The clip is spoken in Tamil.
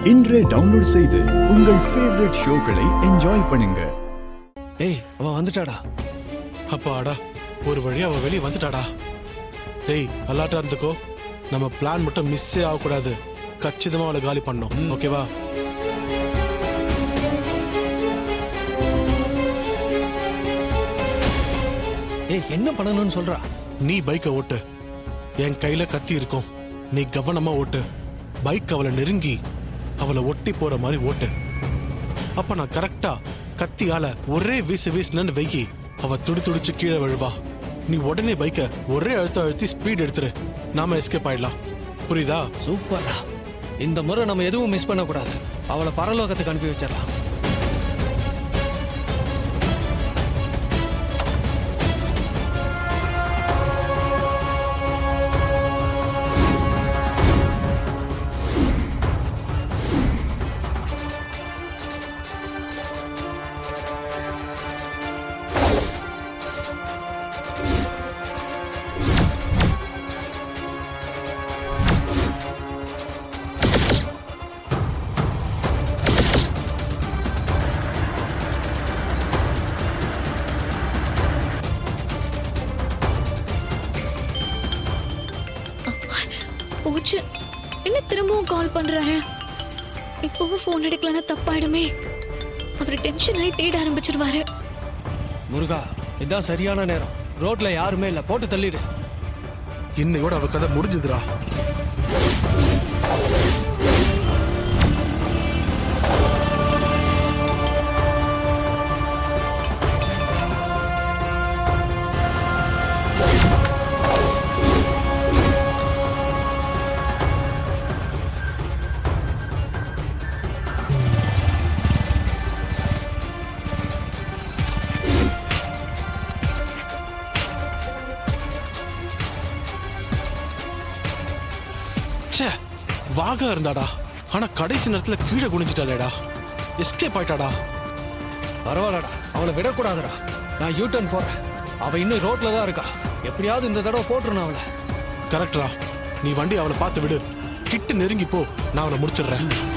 இன்றே டவுன்லோட் செய்து உங்கள் ஃபேவரட் ஷோக்களை என்ஜாய் பண்ணுங்க. ஏய், அவ வந்துட்டாடா. அப்பாடா, ஒரு வழியா அவ வெளியே வந்துட்டாடா. டேய், அலாட்டா இருந்துக்கோ. நம்ம பிளான் மட்டும் மிஸ்ஸே ஆகக்கூடாது. கச்சிதமா அவளை காலி பண்ணோம். ஓகேவா? ஏய், என்ன பண்ணணும்னு சொல்றா? நீ பைக்கை ஓட்டு. என் கையில கத்தி இருக்கும். நீ கவனமா ஓட்டு. பைக் அவளை நெருங்கி அவளை ஒட்டி போற மாதிரி ஓட்டு. அப்ப நான் கரெக்டா கத்தியால ஒரே வீசுனு வைக்கி அவ துடிச்சு கீழே விழுவா. நீ உடனே பைக்கை ஒரே அழுத்தி ஸ்பீட் எடுத்துரு. நாம எஸ்கேப் ஆயிடலாம். புரியுதா? சூப்பரா. இந்த முறை நம்ம எதுவும் மிஸ் பண்ண கூடாது. அவளை பரலோகத்துக்கு அனுப்பி வச்சிடலாம். போச்சு. என்ன திரும்பவும் கால் பண்றாரு? இப்பவும் போன் எடுக்கலன்னா தப்பாயிடுமே. அவர் டென்ஷன் ஆகி தேட ஆரம்பிச்சிருவாரு. முருகா, இதான் சரியான நேரம். ரோட்ல யாருமே இல்ல, போட்டு தள்ளிடு. இன்னையோட அவ கதை முடிஞ்சதுடா. வாகா இருந்தாடா. ஆனா கடைசி நேரத்துல கீழே குனிஞ்சிட்டாளேடா. எஸ்கேப் ஆயிட்டாடா. பரவாயில்லடா, அவளை விடக்கூடாதுடா. நான் யூ டர்ன் போறேன். அவ இன்னும் ரோட்ல தான் இருக்கா. எப்படியாவது இந்த தடவை போட்டுருணும் அவளை. கரெக்டா. நீ வண்டி அவளை பார்த்து விடு. கிட்ட நெருங்கி போ. நான் அவளை முடிச்சிடுறேன்.